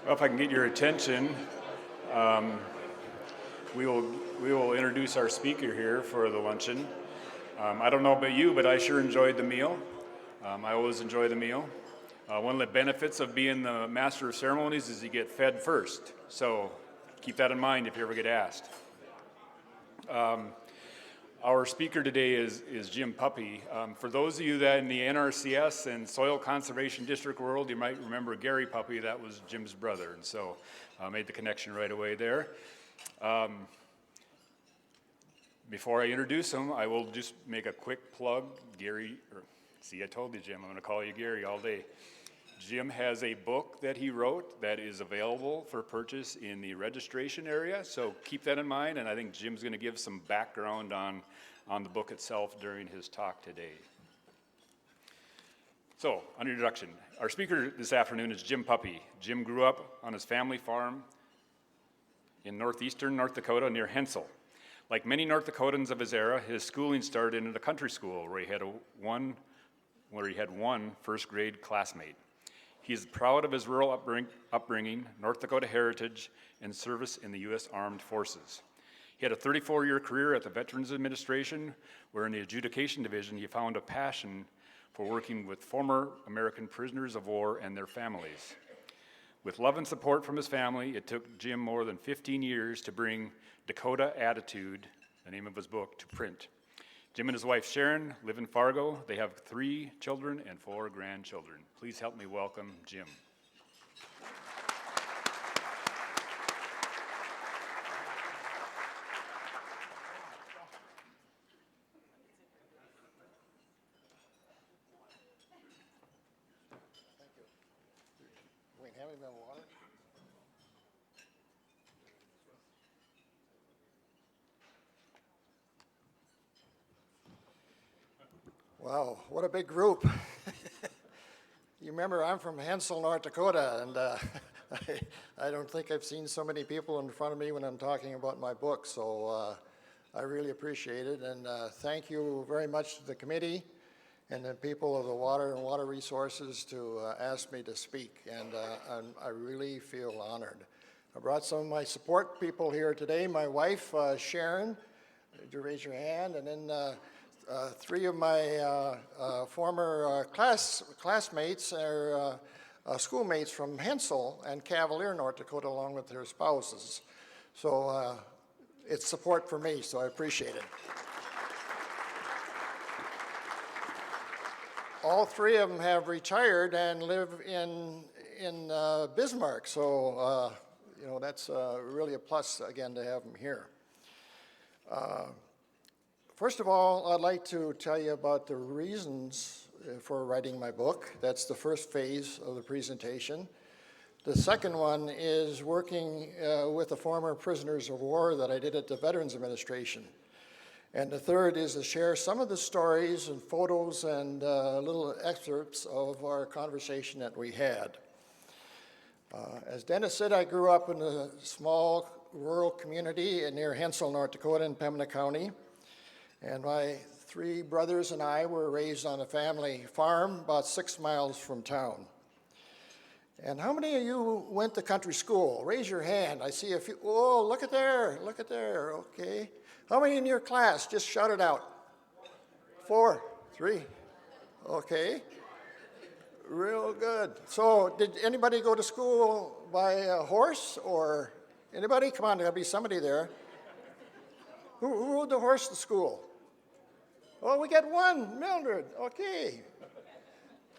Well, if I can get your attention, um, we will introduce our speaker here for the luncheon. I don't know about you, but I sure enjoyed the meal. I always enjoy the meal. One of the benefits of being the master of ceremonies is you get fed first. So keep that in mind if you ever get asked. Our speaker today is Jim Puppe. For those of you that in the NRCS and Soil Conservation District world, you might remember Gary Puppe. That was Jim's brother, and so I made the connection right away there. Before I introduce him, I will just make a quick plug. I told you, Jim, I'm going to call you Gary all day. Jim has a book that he wrote that is available for purchase in the registration area, so keep that in mind, and I think Jim's going to give some background on the book itself during his talk today. So, an introduction. Our speaker this afternoon is Jim Puppe. Jim grew up on his family farm in northeastern North Dakota near Hensel. Like many North Dakotans of his era, his schooling started in a country school where he had one first grade classmate. He is proud of his rural upbringing, North Dakota heritage, and service in the U.S. Armed Forces. He had a 34-year career at the Veterans Administration, where in the adjudication division he found a passion for working with former American prisoners of war and their families. With love and support from his family, it took Jim more than 15 years to bring Dakota Attitude, the name of his book, to print. Jim and his wife Sharon live in Fargo. They have 3 children and 4 grandchildren. Please help me welcome Jim. Thank you. Wait, have me water? Wow, what a big group. You remember I'm from Hensel, North Dakota, and I don't think I've seen so many people in front of me when I'm talking about my book, so I really appreciate it, and thank you very much to the committee and the people of the Water and Water Resources to ask me to speak, and I really feel honored. I brought some of my support people here today. My wife, Sharon, would you raise your hand, and then 3 of my former classmates are schoolmates from Hensel and Cavalier, North Dakota, along with their spouses. So it's support for me, so I appreciate it. All 3 of them have retired and live in Bismarck, so you know, that's really a plus again to have them here. First of all, I'd like to tell you about the reasons for writing my book. That's the first phase of the presentation. The second one is working with the former prisoners of war that I did at the Veterans Administration. And the third is to share some of the stories and photos and little excerpts of our conversation that we had. As Dennis said, I grew up in a small rural community near Hensel, North Dakota in Pembina County. And my 3 brothers and I were raised on a family farm about 6 miles from town. And how many of you went to country school? Raise your hand. I see a few. Oh, look at there, okay. How many in your class? Just shout it out. 4, 3, okay. Real good. So did anybody go to school by a horse or anybody? Come on, there'll be somebody there. Who rode the horse to school? Oh, we got one, Mildred, okay.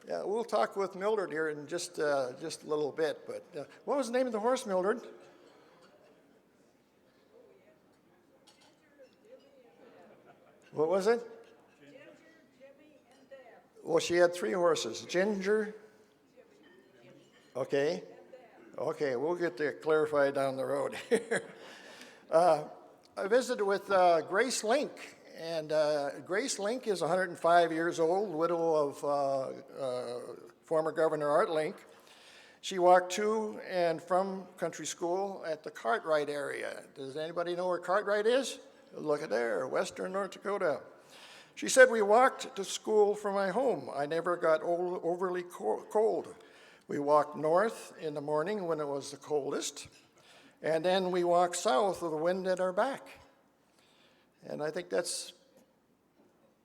Yeah, we'll talk with Mildred here in just a little bit, but what was the name of the horse, Mildred? What was it? Ginger, Jimmy, and Dad. Well, she had 3 horses, Ginger, okay. Okay, we'll get that clarified down the road here. I visited with Grace Link, and Grace Link is 105 years old, widow of former Governor Art Link. She walked to and from country school at the Cartwright area. Does anybody know where Cartwright is? Look at there, western North Dakota. She said, we walked to school from my home. I never got overly cold. We walked north in the morning when it was the coldest, and then we walked south with the wind at our back. And I think that's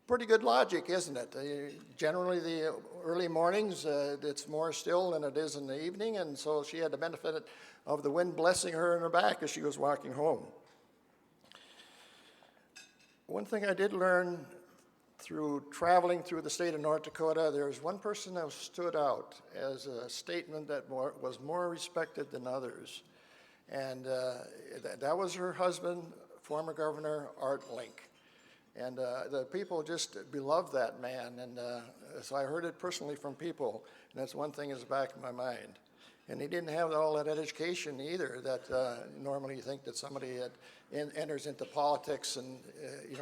pretty good logic, isn't it? Generally, the early mornings, it's more still than it is in the evening, and so she had the benefit of the wind blessing her in her back as she was walking home. One thing I did learn through traveling through the state of North Dakota, there's one person that stood out as a statement that was more respected than others. And that was her husband, former Governor Art Link. And the people just beloved that man. And so I heard it personally from people. And that's one thing in the back of my mind. And he didn't have all that education either that normally you think that somebody that enters into politics and is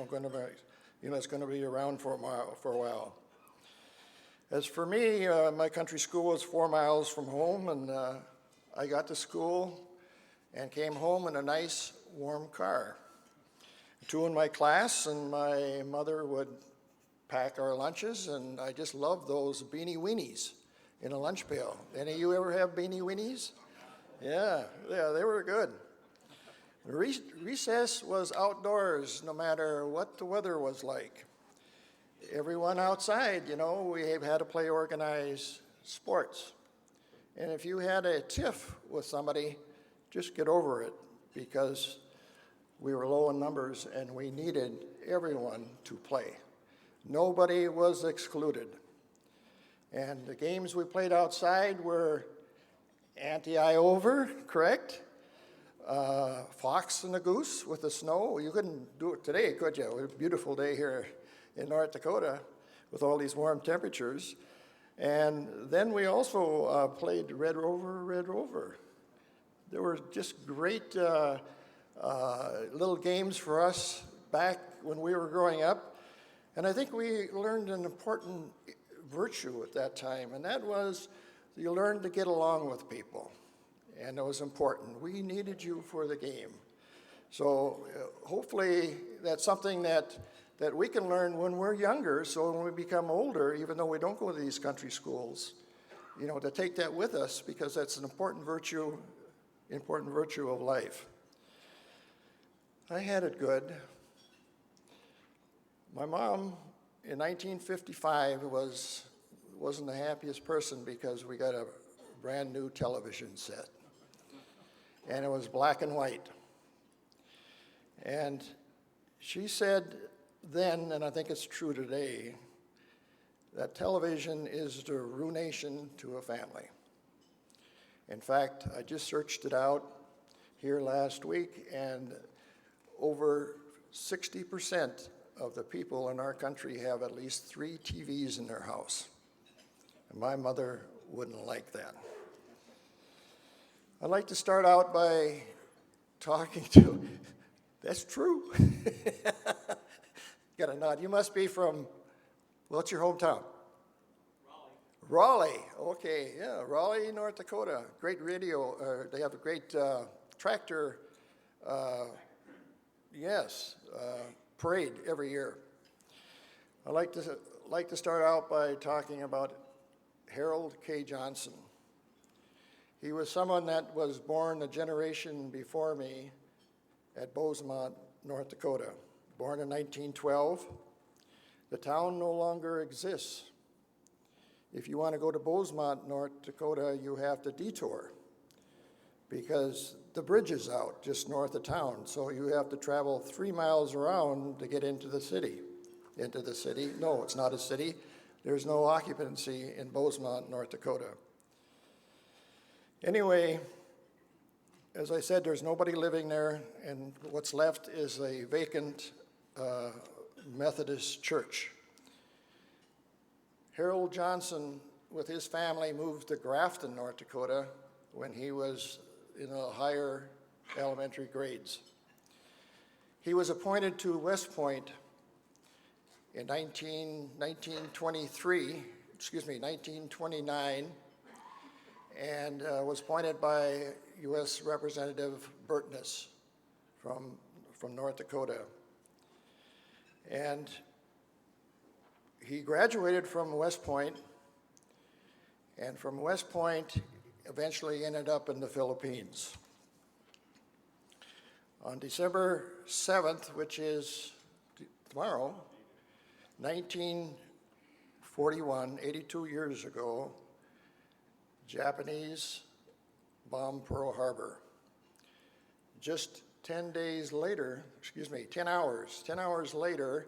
going to be around for a while. As for me, my country school was 4 miles from home, and I got to school and came home in a nice, warm car. 2 in my class, and my mother would pack our lunches, and I just loved those beanie weenies in a lunch pail. Any of you ever have beanie weenies? Yeah, they were good. Recess was outdoors, no matter what the weather was like. Everyone outside, we had to play organized sports. And if you had a tiff with somebody, just get over it, because we were low in numbers and we needed everyone to play. Nobody was excluded. And the games we played outside were ante-I over, correct? Fox and the goose with the snow. You couldn't do it today, could you? It was a beautiful day here in North Dakota with all these warm temperatures. And then we also played Red Rover, Red Rover. There were just great little games for us back when we were growing up. And I think we learned an important virtue at that time, and that was you learned to get along with people. And it was important. We needed you for the game. So hopefully that's something that we can learn when we're younger, so when we become older, even though we don't go to these country schools, to take that with us, because that's an important virtue of life. I had it good. My mom in 1955 wasn't the happiest person because we got a brand new television set. And it was black and white. And she said then, and I think it's true today, that television is the ruination to a family. In fact, I just searched it out here last week, and over 60% of the people in our country have at least 3 TVs in their house. And my mother wouldn't like that. I'd like to start out by talking to, that's true. Got a nod. You must be from, what's your hometown? Raleigh. Okay, yeah, Raleigh, North Dakota. Great radio, they have a great tractor, parade every year. I'd like to start out by talking about Harold K. Johnson. He was someone that was born a generation before me at Bosemont, North Dakota. Born in 1912. The town no longer exists. If you want to go to Bosemont, North Dakota, you have to detour because the bridge is out just north of town. So you have to travel 3 miles around to get into the city. No, it's not a city. There's no occupancy in Bosemont, North Dakota. Anyway, as I said, there's nobody living there, and what's left is a vacant Methodist church. Harold Johnson, with his family, moved to Grafton, North Dakota, when he was in the higher elementary grades. He was appointed to West Point in 1929, and was appointed by U.S. Representative Burtness from North Dakota. And he graduated from West Point and from West Point, eventually ended up in the Philippines. On December 7th, which is tomorrow, 1941, 82 years ago, Japanese bombed Pearl Harbor. Just 10 hours later,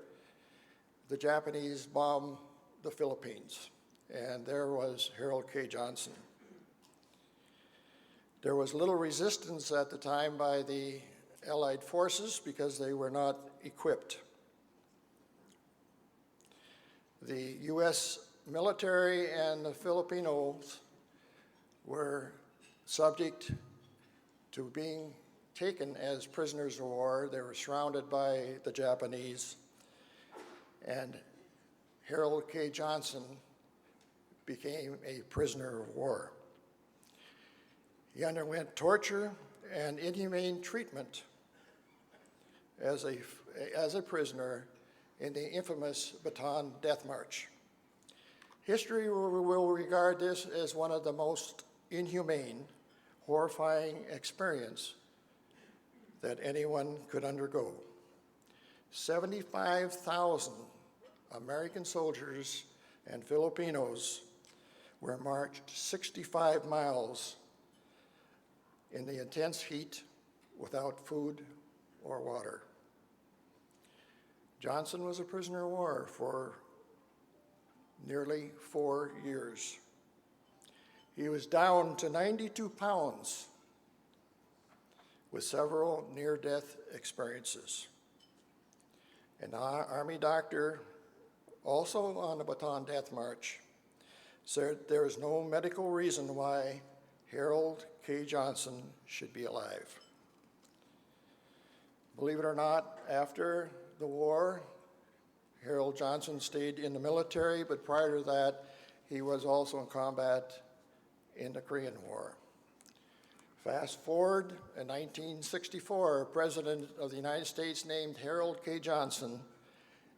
the Japanese bombed the Philippines, and there was Harold K. Johnson. There was little resistance at the time by the Allied forces because they were not equipped. The U.S. military and the Filipinos were subject to being taken as prisoners of war. They were surrounded by the Japanese, and Harold K. Johnson became a prisoner of war. He underwent torture and inhumane treatment as a prisoner in the infamous Bataan Death March. History will regard this as one of the most inhumane, horrifying experience that anyone could undergo. 75,000 American soldiers and Filipinos were marched 65 miles in the intense heat without food or water. Johnson was a prisoner of war for nearly 4 years. He was down to 92 pounds with several near-death experiences. An Army doctor, also on the Bataan Death March, said there is no medical reason why Harold K. Johnson should be alive. Believe it or not, after the war, Harold Johnson stayed in the military, but prior to that, he was also in combat in the Korean War. Fast forward, in 1964, President of the United States named Harold K. Johnson,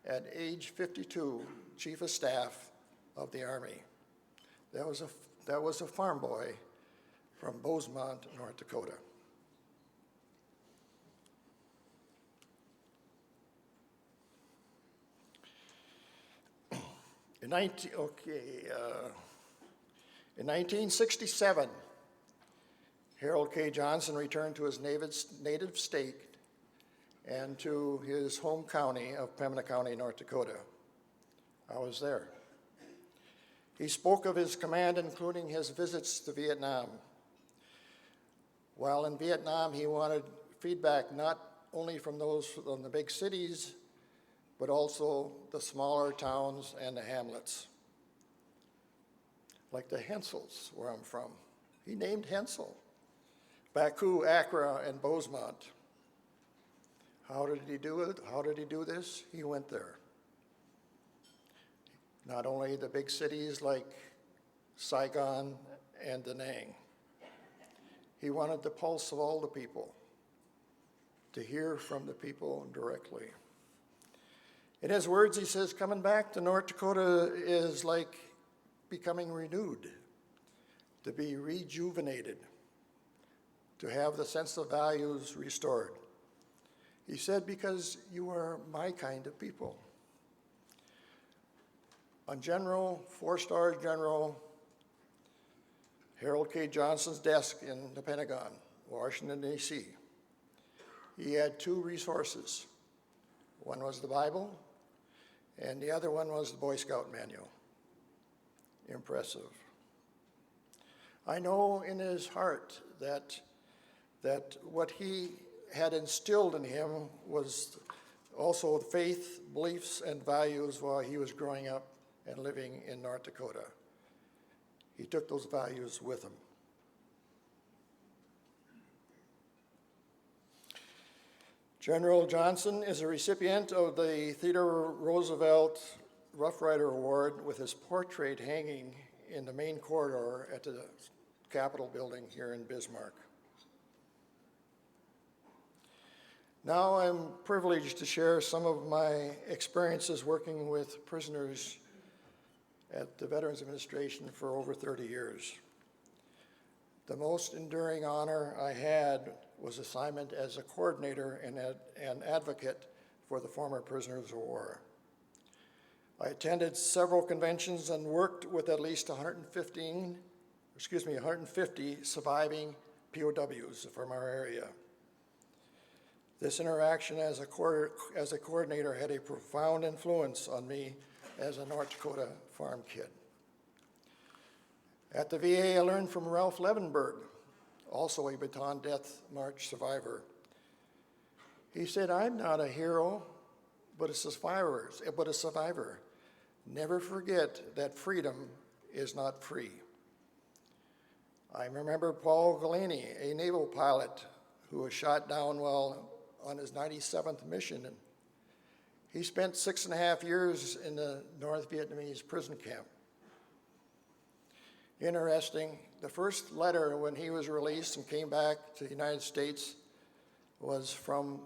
at age 52, Chief of Staff of the Army. That was a farm boy from Bosemont, North Dakota. In 1967, Harold K. Johnson returned to his native state and to his home county of Pembina County, North Dakota. I was there. He spoke of his command, including his visits to Vietnam. While in Vietnam, he wanted feedback not only from those from the big cities, but also the smaller towns and the hamlets, like the Hensels, where I'm from. He named Hensel. Baku, Accra, and Bosemont. How did he do it? How did he do this? He went there. Not only the big cities like Saigon and Da Nang. He wanted the pulse of all the people, to hear from the people directly. In his words, he says, coming back to North Dakota is like becoming renewed, to be rejuvenated, to have the sense of values restored. He said, because you are my kind of people. On General, 4-star General Harold K. Johnson's desk in the Pentagon, Washington, D.C., he had 2 resources. One was the Bible, and the other one was the Boy Scout manual. Impressive. I know in his heart that what he had instilled in him was also faith, beliefs, and values while he was growing up and living in North Dakota. He took those values with him. General Johnson is a recipient of the Theodore Roosevelt Rough Rider Award with his portrait hanging in the main corridor at the Capitol building here in Bismarck. Now I'm privileged to share some of my experiences working with prisoners at the Veterans Administration for over 30 years. The most enduring honor I had was assignment as a coordinator and advocate for the former prisoners of war. I attended several conventions and worked with at least 150 surviving POWs from our area. This interaction as a coordinator had a profound influence on me as a North Dakota farm kid. At the VA, I learned from Ralph Levenberg, also a Bataan Death March survivor. He said, "I'm not a hero, but a survivor. Never forget that freedom is not free." I remember Paul Galani, a naval pilot who was shot down while on his 97th mission. And he spent 6.5 years in the North Vietnamese prison camp. Interesting, the first letter when he was released and came back to the United States was from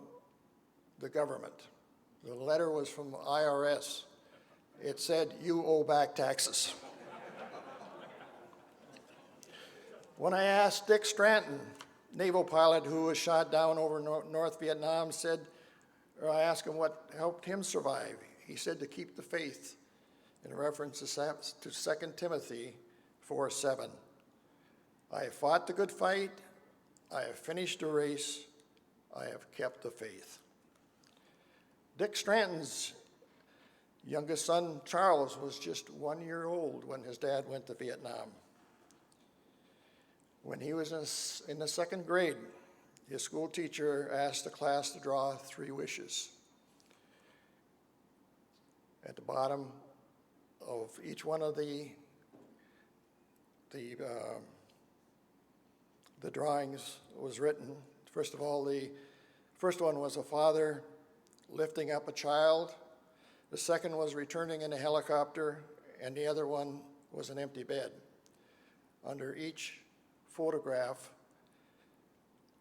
the government. The letter was from IRS. It said, "You owe back taxes." When I asked Dick Stranton, naval pilot who was shot down over North Vietnam, I asked him what helped him survive. He said to keep the faith, in reference to 2 Timothy 4:7. "I have fought the good fight, I have finished the race, I have kept the faith." Dick Stranton's youngest son, Charles, was just 1 year old when his dad went to Vietnam. When he was in the 2nd grade, his school teacher asked the class to draw 3 wishes. At the bottom of each one of the drawings was written, first of all, the first one was a father lifting up a child. The second was returning in a helicopter, and the other one was an empty bed. Under each photograph,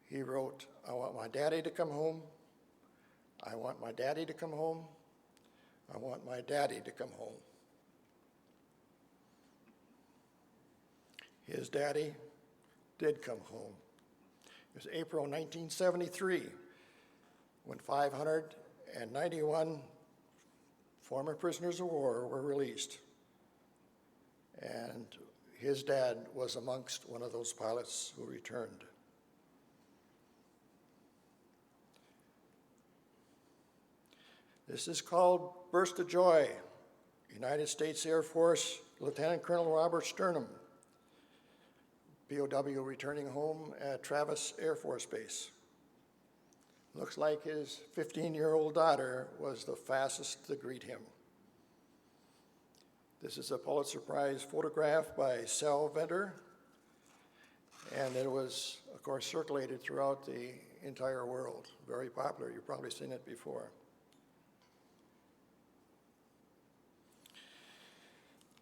he wrote, "I want my daddy to come home. I want my daddy to come home. I want my daddy to come home." His daddy did come home. It was April 1973 when 591 former prisoners of war were released. And his dad was amongst one of those pilots who returned. This is called Burst of Joy, United States Air Force Lieutenant Colonel Robert Sternum, POW returning home at Travis Air Force Base. Looks like his 15-year-old daughter was the fastest to greet him. This is a Pulitzer Prize photograph by Sal Venter, and it was, of course, circulated throughout the entire world. Very popular. You've probably seen it before.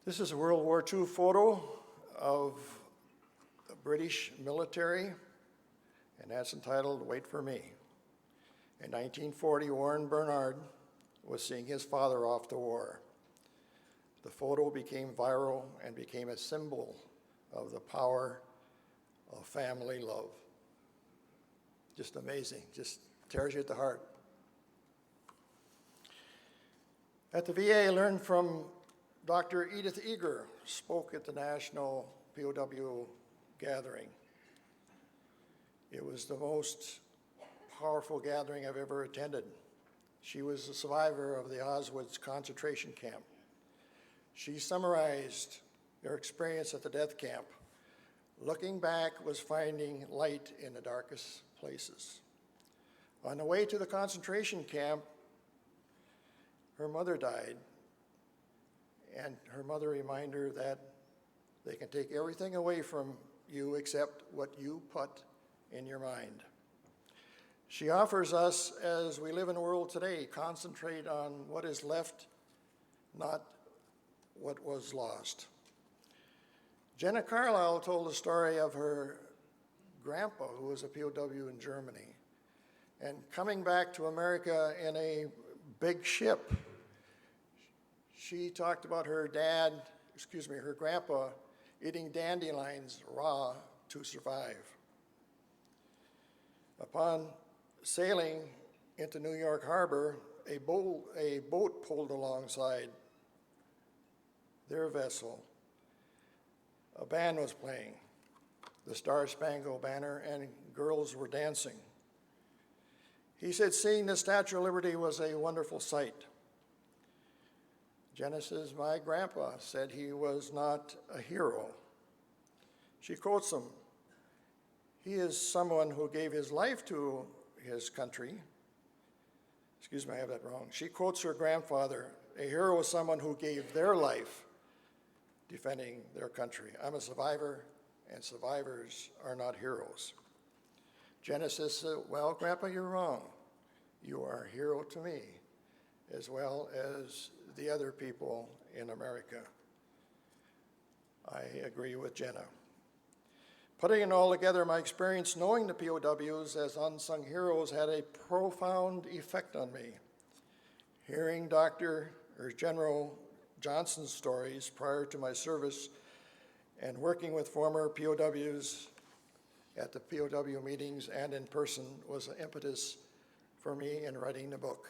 This is a World War II photo of the British military, and that's entitled "Wait for Me." In 1940, Warren Bernard was seeing his father off to war. The photo became viral and became a symbol of the power of family love. Just amazing, just tears you at the heart. At the VA, I learned from Dr. Edith Eager, spoke at the National POW gathering. It was the most powerful gathering I've ever attended. She was a survivor of the Auschwitz concentration camp. She summarized her experience at the death camp. Looking back was finding light in the darkest places. On the way to the concentration camp, her mother died, and her mother reminded her that they can take everything away from you except what you put in your mind. She offers us, as we live in the world today, concentrate on what is left, not what was lost. Jenna Carlisle told the story of her grandpa, who was a POW in Germany, and coming back to America in a big ship. She talked about her dad her grandpa eating dandelions raw to survive. Upon sailing into New York Harbor, a boat pulled alongside their vessel. A band was playing the Star-Spangled Banner, and girls were dancing. He said seeing the Statue of Liberty was a wonderful sight. Jenna says, my grandpa said he was not a hero. She quotes him, he is someone who gave his life to his country. Excuse me, I have that wrong. She quotes her grandfather, a hero is someone who gave their life defending their country. I'm a survivor, and survivors are not heroes. Jenna says, well, Grandpa, you're wrong. You are a hero to me, as well as the other people in America. I agree with Jenna. Putting it all together, my experience knowing the POWs as unsung heroes had a profound effect on me. Hearing General Johnson's stories prior to my service and working with former POWs at the POW meetings and in person was an impetus for me in writing the book.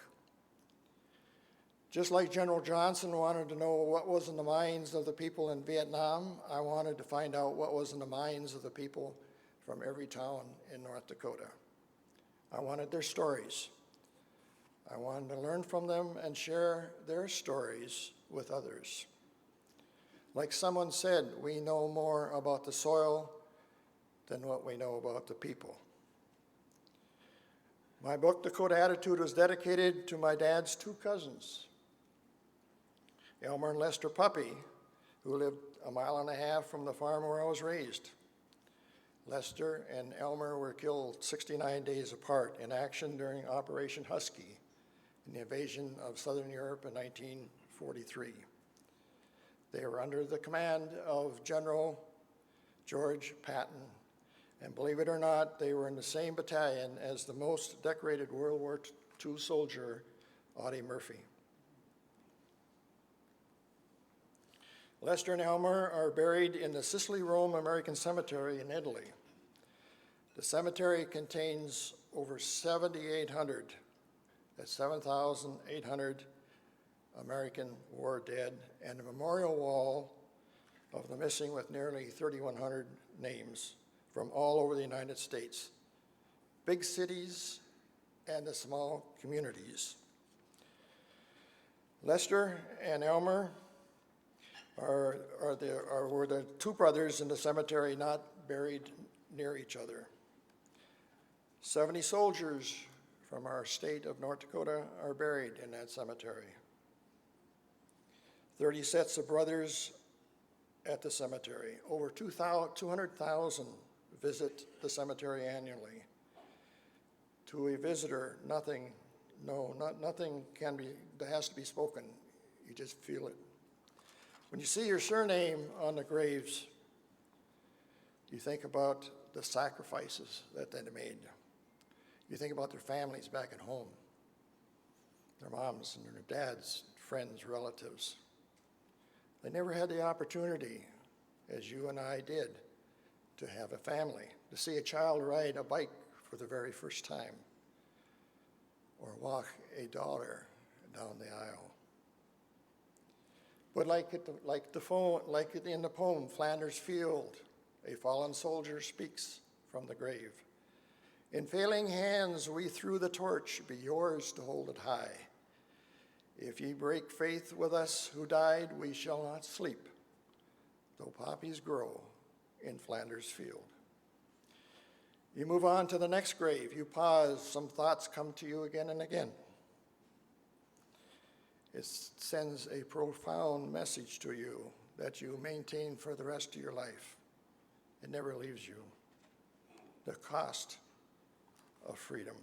Just like General Johnson wanted to know what was in the minds of the people in Vietnam, I wanted to find out what was in the minds of the people from every town in North Dakota. I wanted their stories. I wanted to learn from them and share their stories with others. Like someone said, we know more about the soil than what we know about the people. My book, Dakota Attitude, was dedicated to my dad's two cousins, Elmer and Lester Puppe, who lived a mile and a half from the farm where I was raised. Lester and Elmer were killed 69 days apart in action during Operation Husky in the invasion of Southern Europe in 1943. They were under the command of General George Patton, and believe it or not, they were in the same battalion as the most decorated World War II soldier, Audie Murphy. Lester and Elmer are buried in the Sicily Rome American Cemetery in Italy. The cemetery contains over 7,800, that's 7,800 American war dead, and a memorial wall of the missing with nearly 3,100 names from all over the United States, big cities and the small communities. Lester and Elmer were the two brothers in the cemetery not buried near each other. 70 soldiers from our state of North Dakota are buried in that cemetery. 30 sets of brothers at the cemetery. Over 200,000 visit the cemetery annually. To a visitor, nothing has to be spoken. You just feel it. When you see your surname on the graves, you think about the sacrifices that they made. You think about their families back at home, their moms and their dads, friends, relatives. They never had the opportunity, as you and I did, to have a family, to see a child ride a bike for the very first time, or walk a daughter down the aisle. But like in the poem, Flanders Field, a fallen soldier speaks from the grave. In failing hands we threw the torch, be yours to hold it high. If ye break faith with us who died, we shall not sleep, though poppies grow in Flanders Field. You move on to the next grave, you pause, some thoughts come to you again and again. It sends a profound message to you that you maintain for the rest of your life. It never leaves you. The cost of freedom.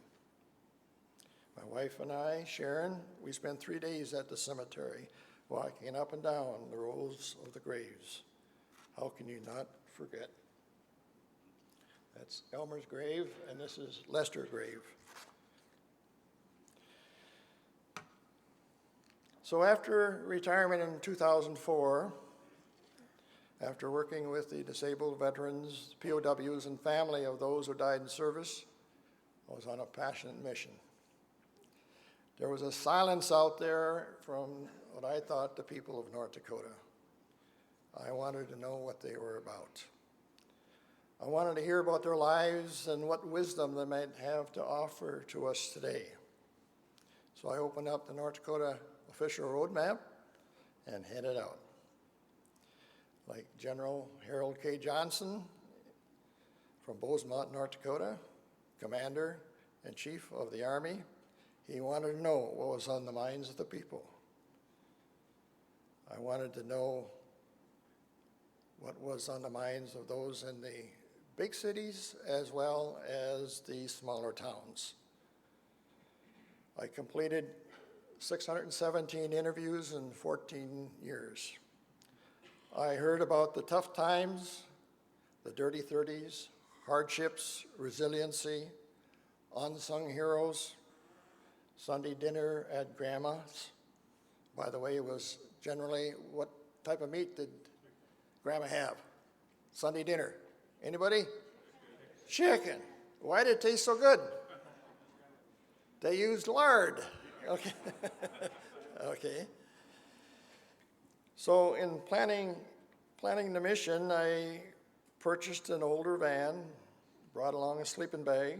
My wife and I, Sharon, we spent 3 days at the cemetery, walking up and down the rows of the graves. How can you not forget? That's Elmer's grave, and this is Lester's grave. So after retirement in 2004, After working with the disabled veterans, POWs, and family of those who died in service, I was on a passionate mission. There was a silence out there from what I thought the people of North Dakota. I wanted to know what they were about. I wanted to hear about their lives and what wisdom they might have to offer to us today. So I opened up the North Dakota official roadmap and headed out. Like General Harold K. Johnson from Bozeman, North Dakota, Commander and Chief of the Army, he wanted to know what was on the minds of the people. I wanted to know what was on the minds of those in the big cities as well as the smaller towns. I completed 617 interviews in 14 years. I heard about the tough times, the dirty 30s, hardships, resiliency, unsung heroes, Sunday dinner at Grandma's. By the way, it was generally, what type of meat did Grandma have? Sunday dinner. Anybody? Chicken. Why did it taste so good? They used lard. Okay. Okay. So in planning the mission, I purchased an older van, brought along a sleeping bag,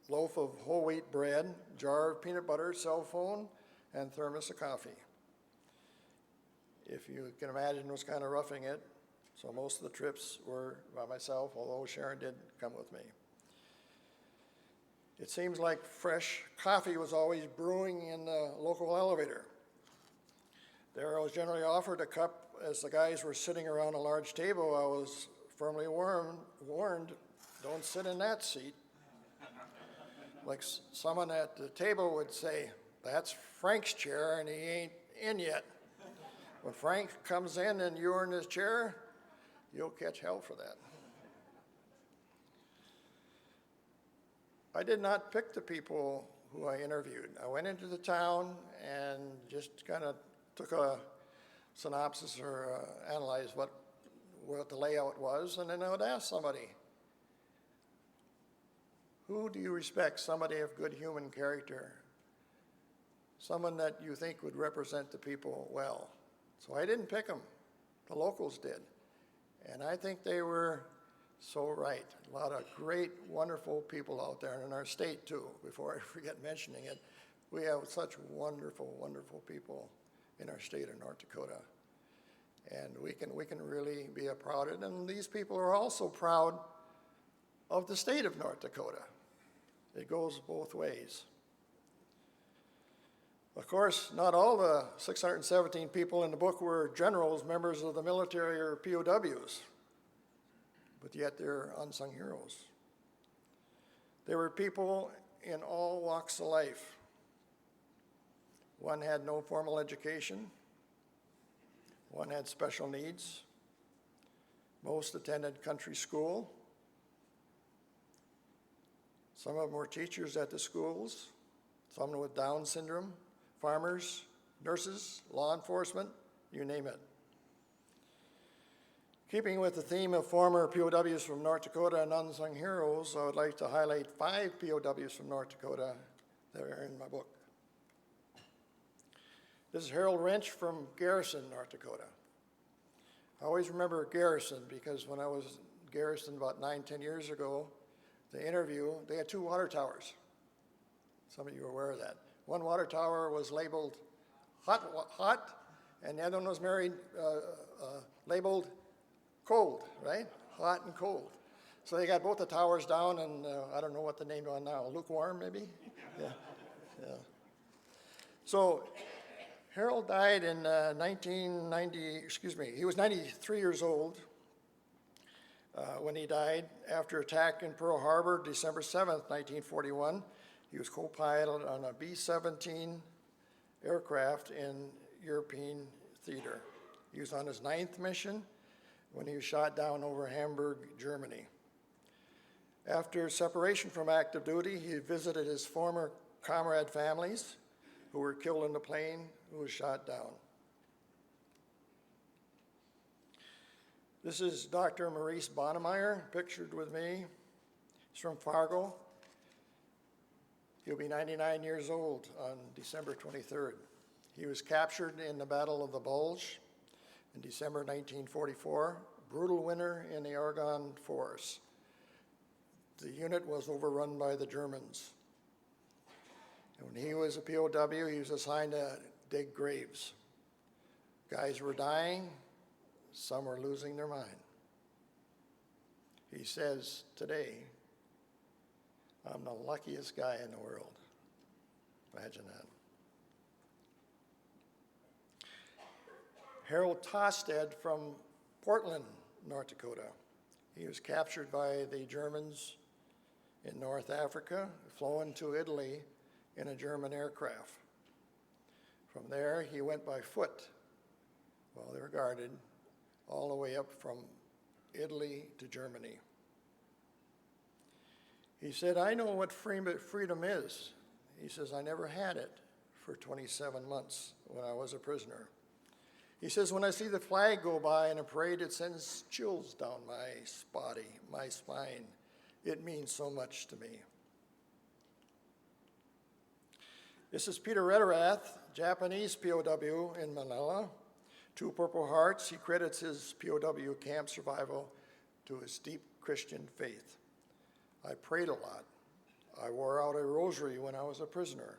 loaf of whole wheat bread, jar of peanut butter, cell phone, and thermos of coffee. If you can imagine, it was kind of roughing it, so most of the trips were by myself, although Sharon did come with me. It seems like fresh coffee was always brewing in the local elevator. There I was generally offered a cup as the guys were sitting around a large table. I was firmly warned, don't sit in that seat. Like someone at the table would say, that's Frank's chair and he ain't in yet. When Frank comes in and you're in his chair, you'll catch hell for that. I did not pick the people who I interviewed. I went into the town and just kind of took a synopsis or analyzed what the layout was, and then I would ask somebody, who do you respect? Somebody of good human character, someone that you think would represent the people well. So I didn't pick them, the locals did. And I think they were so right. A lot of great, wonderful people out there, and in our state too, before I forget mentioning it. We have such wonderful, wonderful people in our state of North Dakota. And we can really be proud of it. And these people are also proud of the state of North Dakota. It goes both ways. Of course, not all the 617 people in the book were generals, members of the military, or POWs, but yet they're unsung heroes. They were people in all walks of life. One had no formal education. One had special needs. Most attended country school. Some of them were teachers at the schools, some with Down syndrome, farmers, nurses, law enforcement, you name it. Keeping with the theme of former POWs from North Dakota and unsung heroes, I would like to highlight 5 POWs from North Dakota that are in my book. This is Harold Wrench from Garrison, North Dakota. I always remember Garrison because when I was in Garrison about 9-10 years ago, the interview, they had 2 water towers. Some of you are aware of that. One water tower was labeled hot, and the other one was labeled cold, right? Hot and cold. So they got both the towers down, and I don't know what the name on now, lukewarm maybe? Yeah. So Harold died in 1990, he was 93 years old when he died after attack in Pearl Harbor, December 7th, 1941. He was co-pilot on a B-17 aircraft in European theater. He was on his 9th mission when he was shot down over Hamburg, Germany. After separation from active duty, he visited his former comrade families who were killed in the plane who was shot down. This is Dr. Maurice Bonnemeyer, pictured with me. He's from Fargo. He'll be 99 years old on December 23rd. He was captured in the Battle of the Bulge in December 1944, brutal winter in the Argonne Forest. The unit was overrun by the Germans. And when he was a POW, he was assigned to dig graves. Guys were dying, some were losing their mind. He says today, I'm the luckiest guy in the world. Imagine that. Harold Tosted from Portland, North Dakota. He was captured by the Germans in North Africa, flown to Italy in a German aircraft. From there, he went by foot while they were guarded, all the way up from Italy to Germany. He said, I know what freedom is. He says, I never had it for 27 months when I was a prisoner. He says, when I see the flag go by in a parade, it sends chills down my spine. It means so much to me. This is Peter Rederath, Japanese POW in Manila. 2 Purple Hearts. He credits his POW camp survival to his deep Christian faith. I prayed a lot. I wore out a rosary when I was a prisoner.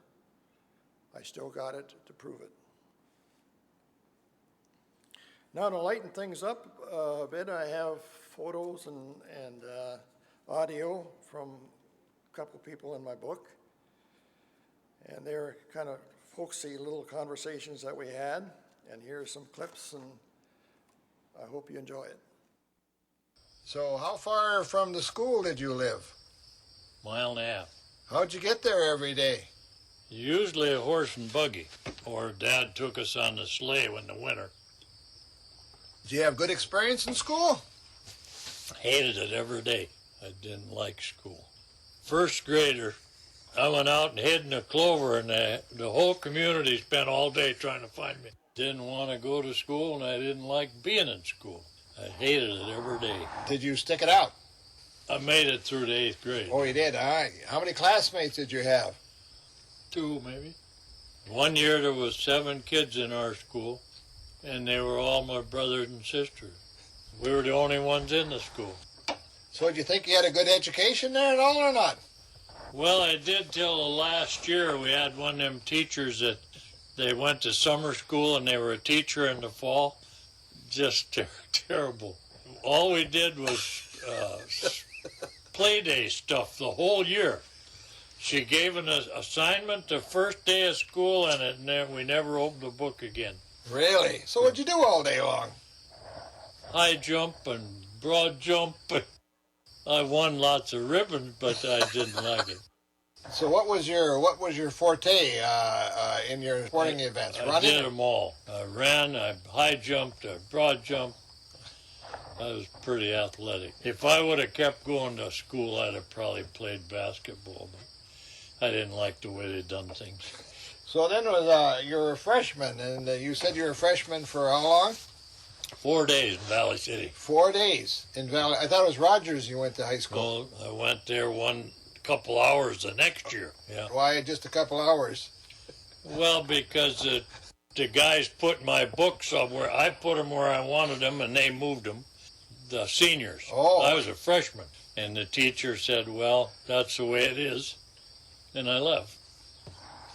I still got it to prove it. Now to lighten things up a bit, I have photos and audio from a couple people in my book. And they're kind of folksy little conversations that we had. And here are some clips, and I hope you enjoy it. So how far from the school did you live? Mile and a half. How'd you get there every day? Usually a horse and buggy, or Dad took us on the sleigh in the winter. Did you have good experience in school? Hated it every day. I didn't like school. First grader, I went out and hid in the clover, and the whole community spent all day trying to find me. Didn't want to go to school, and I didn't like being in school. I hated it every day. Did you stick it out? I made it through the 8th grade. Oh, you did, all right. How many classmates did you have? 2, maybe. One year there was 7 kids in our school, and they were all my brothers and sisters. We were the only ones in the school. So did you think you had a good education there at all or not? Well, I did till the last year. We had one of them teachers that they went to summer school and they were a teacher in the fall. Just terrible. All we did was play day stuff the whole year. She gave an assignment the first day of school, and we never opened a book again. Really? So what'd you do all day long? High jump and broad jump. I won lots of ribbons, but I didn't like it. So what was your forte in your sporting events? I Running? did them all. I ran, I high jumped, I broad jumped. I was pretty athletic. If I would have kept going to school, I'd have probably played basketball, but I didn't like the way they done things. So then you were a freshman, and you said you were a freshman for how long? 4 days in Valley City. 4 days in Valley. I thought it was Rogers you went to high school. Well, I went there couple hours the next year. Yeah. Why just a couple hours? Well, because the guys put my books somewhere. I put them where I wanted them, and they moved them. The seniors. Oh. I was a freshman. And the teacher said, well, that's the way it is. And I left.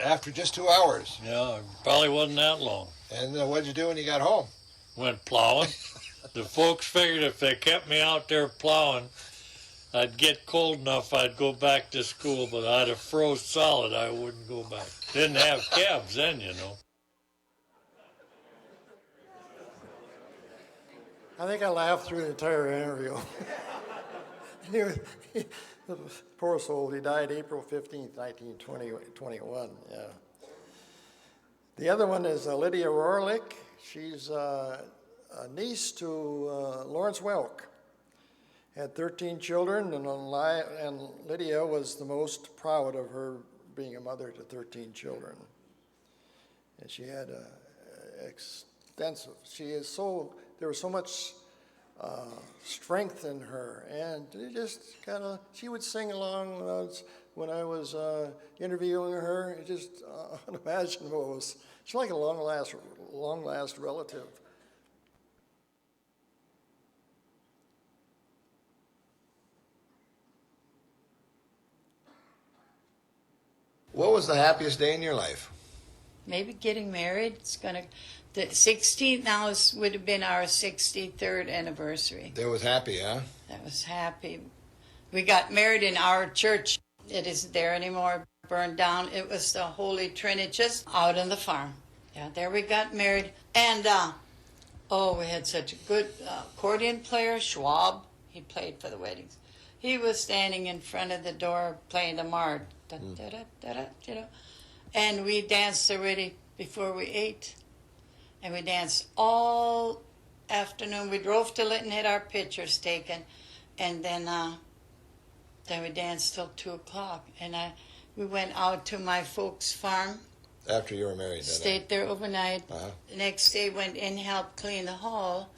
After just 2 hours? Yeah, it probably wasn't that long. And what'd you do when you got home? Went plowing. The folks figured if they kept me out there plowing, I'd get cold enough I'd go back to school, but I'd have froze solid, I wouldn't go back. Didn't have cabs then, you know. I think I laughed through the entire interview. Poor soul, he died April 15th, 1921, yeah. The other one is Lydia Rorlick. She's a niece to Lawrence Welk. Had 13 children, and Lydia was the most proud of her being a mother to 13 children. And she had extensive, there was so much strength in her, and it just kind of, she would sing along when I was interviewing her. It just unimaginable. It was, she's like a long last relative. What was the happiest day in your life? Maybe getting married. The 16th now would have been our 63rd anniversary. That was happy, huh? That was happy. We got married in our church. It isn't there anymore, burned down. It was the Holy Trinity, just out on the farm. Yeah, there we got married. And, we had such a good accordion player, Schwab. He played for the weddings. He was standing in front of the door playing the march. And we danced already before we ate. And we danced all afternoon. We drove to Lytton, had our pictures taken, and then we danced till 2 o'clock. And we went out to my folks' farm. After you were married, Stayed there overnight. The next day went in, helped clean the hall.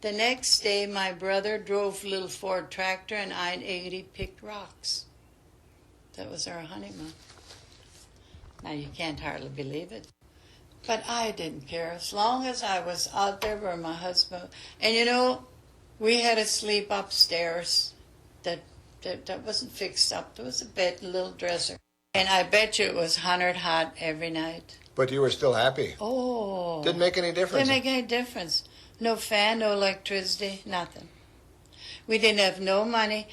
The next day, my brother drove a little Ford tractor, and I and Aggie picked rocks. That was our honeymoon. Now, you can't hardly believe it. But I didn't care as long as I was out there where my husband. And we had to sleep upstairs. That wasn't fixed up. There was a bed, a little dresser, and I bet you it was 100 hot every night. But you were still happy. Oh, Didn't make any difference. didn't make any difference. No fan, no electricity, nothing. We didn't have no money,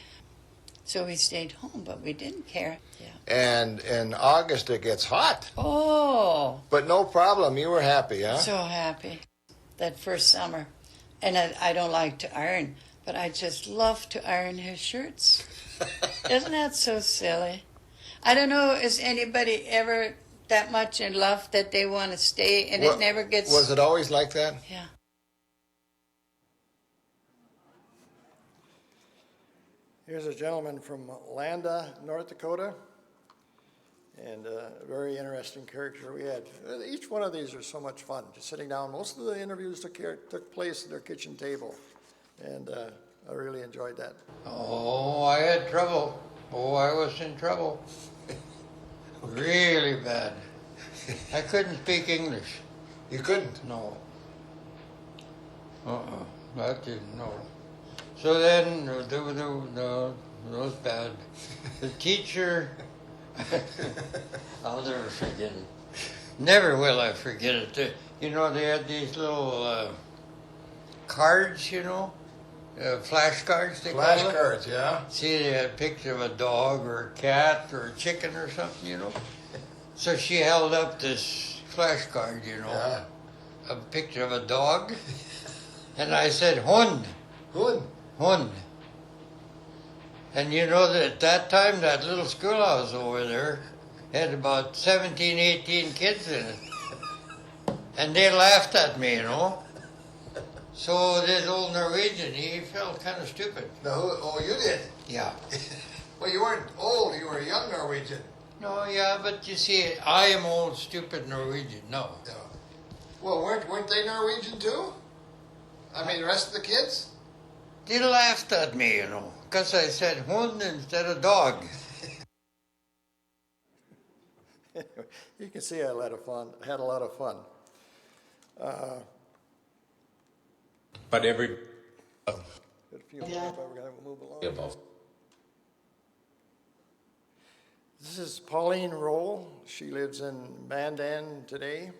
so we stayed home. But we didn't care. Yeah. And in August it gets hot. Oh. But no problem. You were happy, huh? So happy that first summer. And I don't like to iron, but I just love to iron his shirts. Isn't that so silly? I don't know, is anybody ever that much in love that they want to stay and it never gets... Was it always like that? Yeah. Here's a gentleman from Landa, North Dakota, and a very interesting character we had. Each one of these are so much fun, just sitting down. Most of the interviews took place at their kitchen table, and I really enjoyed that. Oh, I had trouble. Oh, I was in trouble. Really bad. I couldn't speak English. You couldn't? No. That didn't know. So then, no, it was bad. The teacher, I'll never forget it. Never will I forget it. They had these little cards, flashcards they call them. Flashcards, yeah. See, they had a picture of a dog or a cat or a chicken or something, So she held up this flashcard, Yeah. a picture of a dog. And I said, Hund. Good. Hund. And that at that time, that little schoolhouse over there had about 17, 18 kids in it. And they laughed at me, So this old Norwegian, he felt kind of stupid. Oh, you did? Yeah. Well, you weren't old. You were a young Norwegian. No, yeah, but you see, I am old, stupid Norwegian. No. No. Well, weren't they Norwegian too? I mean, the rest of the kids? They laughed at me, because I said hund instead of dog. You can see I had a lot of fun. But every Got a few more, but we're going to move along. This is Pauline Roll. She lives in Mandan today,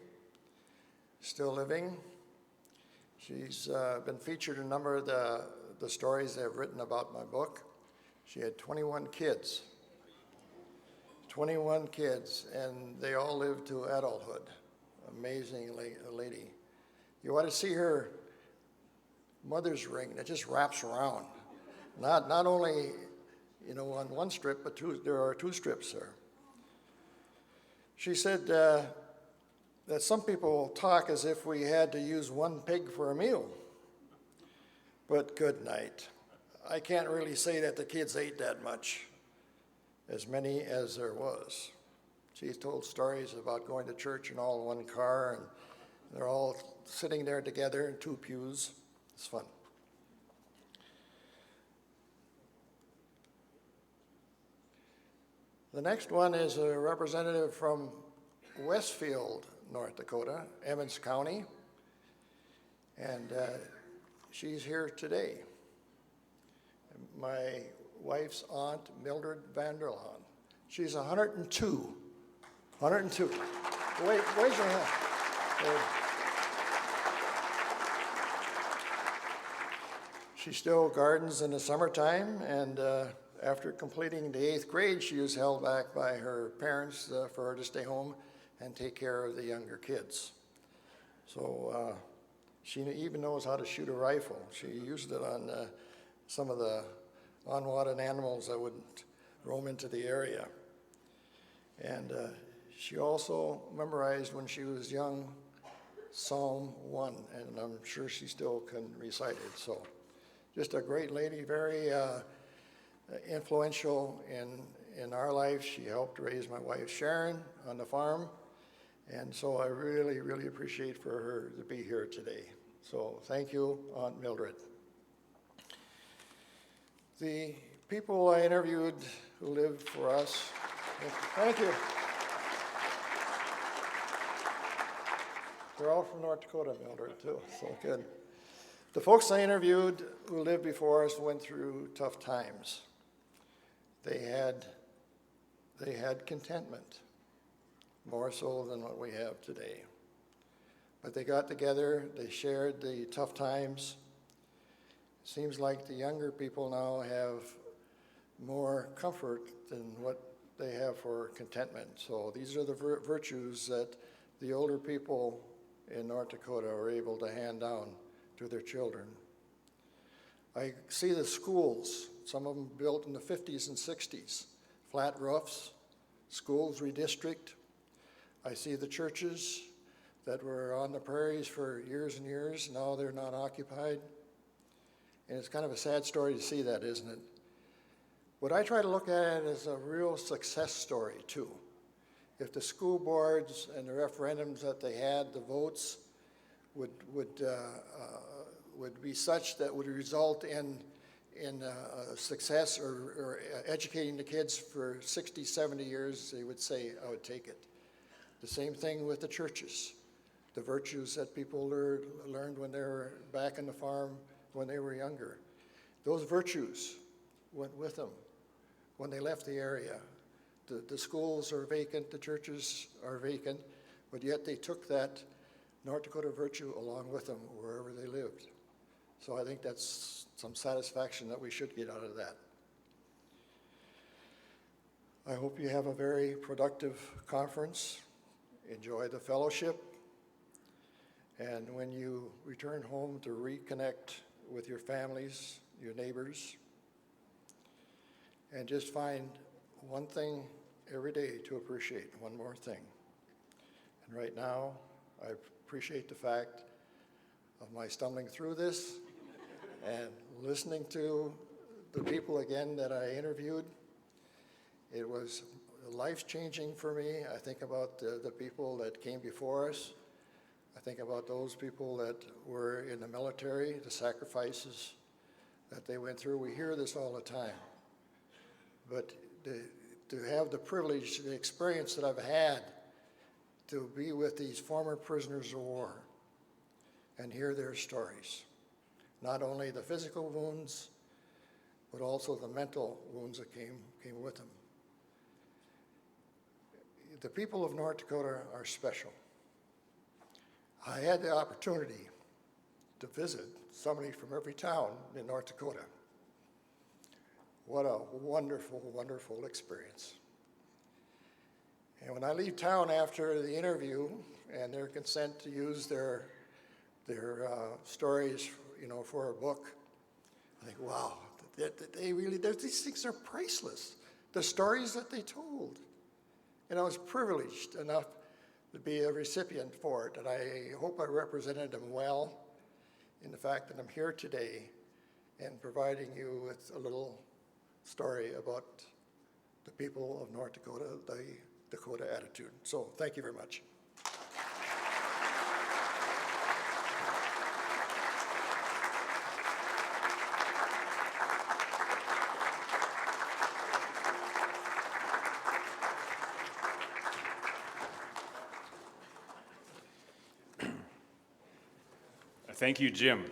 still living. She's been featured in a number of the stories they've written about my book. She had 21 kids. 21 kids, and they all lived to adulthood. Amazing lady. You want to see her mother's ring that just wraps around. Not only, on one strip, but there are 2 strips there. She said that some people talk as if we had to use 1 pig for a meal. But good night. I can't really say that the kids ate that much, as many as there was. She told stories about going to church in all 1 car, and they're all sitting there together in 2 pews. It's fun. The next one is a representative from Westfield, North Dakota, Emmons County, and she's here today. My wife's aunt, Mildred Vanderlaan. She's 102. 102. Wait, raise your hand. There. She still gardens in the summertime, and after completing the 8th grade, she was held back by her parents for her to stay home and take care of the younger kids. So she even knows how to shoot a rifle. She used it on some of the unwanted animals that would roam into the area. And she also memorized when she was young Psalm 1, and I'm sure she still can recite it. So just a great lady, very influential in our life. She helped raise my wife Sharon on the farm, and so I really, really appreciate for her to be here today. So thank you, Aunt Mildred. The people I interviewed who lived for us, thank you. They're all from North Dakota, Mildred, too, so good. The folks I interviewed who lived before us went through tough times. They had contentment, more so than what we have today. But they got together, they shared the tough times. It seems like the younger people now have more comfort than what they have for contentment. So these are the virtues that the older people in North Dakota are able to hand down to their children. I see the schools, some of them built in the 50s and 60s, flat roofs, schools redistricted. I see the churches that were on the prairies for years and years, now they're not occupied. And it's kind of a sad story to see that, isn't it? What I try to look at it as a real success story too. If the school boards and the referendums that they had, the votes would be such that would result in success or educating the kids for 60, 70 years, they would say, I would take it. The same thing with the churches. The virtues that people learned when they were back on the farm when they were younger. Those virtues went with them when they left the area. The schools are vacant, the churches are vacant, but yet they took that North Dakota virtue along with them wherever they lived. So I think that's some satisfaction that we should get out of that. I hope you have a very productive conference. Enjoy the fellowship. And when you return home to reconnect with your families, your neighbors, and just find one thing every day to appreciate, one more thing. And right now, I appreciate the fact of my stumbling through this and listening to the people again that I interviewed. It was life-changing for me. I think about the people that came before us. I think about those people that were in the military, the sacrifices that they went through. We hear this all the time. But to have the privilege, the experience that I've had to be with these former prisoners of war and hear their stories, not only the physical wounds, but also the mental wounds that came with them. The people of North Dakota are special. I had the opportunity to visit somebody from every town in North Dakota. What a wonderful, wonderful experience. And when I leave town after the interview and their consent to use their stories, for a book, I think, wow, these things are priceless. The stories that they told. And I was privileged enough to be a recipient for it, and I hope I represented them well in the fact that I'm here today and providing you with a little story about the people of North Dakota, the Dakota attitude. So thank you very much. Thank you, Jim.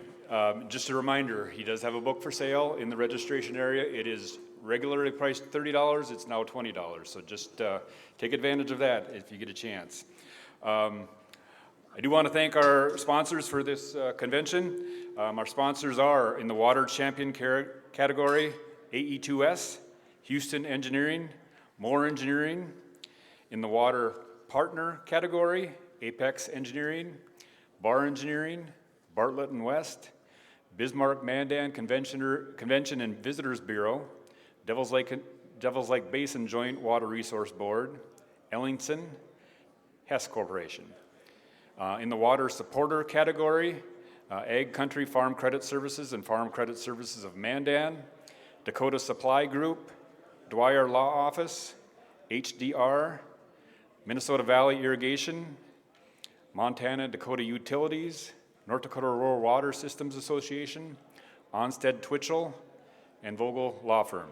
Just a reminder, he does have a book for sale in the registration area. It is regularly priced $30. It's now $20. So just take advantage of that if you get a chance. I do want to thank our sponsors for this convention. Our sponsors are in the Water Champion category, AE2S, Houston Engineering, Moore Engineering. In the Water Partner category, Apex Engineering, Bar Engineering, Bartlett and West, Bismarck Mandan Convention and Visitors Bureau, Devils Lake Basin Joint Water Resource Board, Ellingson, Hess Corporation. In the Water Supporter category, Ag Country Farm Credit Services and Farm Credit Services of Mandan, Dakota Supply Group, Dwyer Law Office, HDR, Minnesota Valley Irrigation, Montana Dakota Utilities, North Dakota Rural Water Systems Association, Onstead Twitchell, and Vogel Law Firm.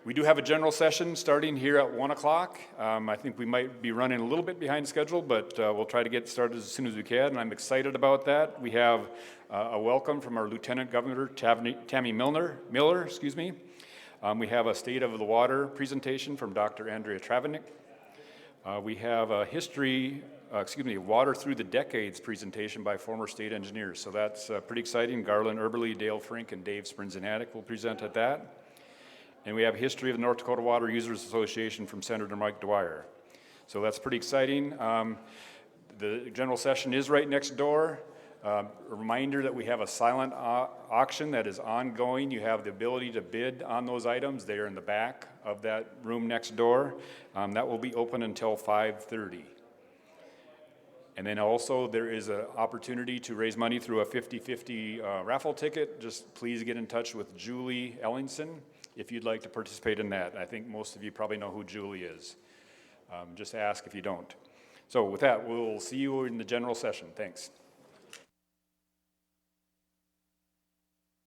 We do have a general session starting here at 1 o'clock. I think we might be running a little bit behind schedule, but we'll try to get started as soon as we can, and I'm excited about that. We have a welcome from our Lieutenant Governor, Tammy Miller. We have a State of the Water presentation from Dr. Andrea Travanik. We have a Water Through the Decades presentation by former state engineers. So that's pretty exciting. Garland Erberly, Dale Frink, and Dave Sprinzanatic will present at that. And we have History of the North Dakota Water Users Association from Senator Mike Dwyer. So that's pretty exciting. The general session is right next door. A reminder that we have a silent auction that is ongoing. You have the ability to bid on those items. They are in the back of that room next door. That will be open until 5:30. And then also there is an opportunity to raise money through a 50-50 raffle ticket. Just please get in touch with Julie Ellingson if you'd like to participate in that. I think most of you probably know who Julie is. Just ask if you don't. So with that, we'll see you in the general session. Thanks.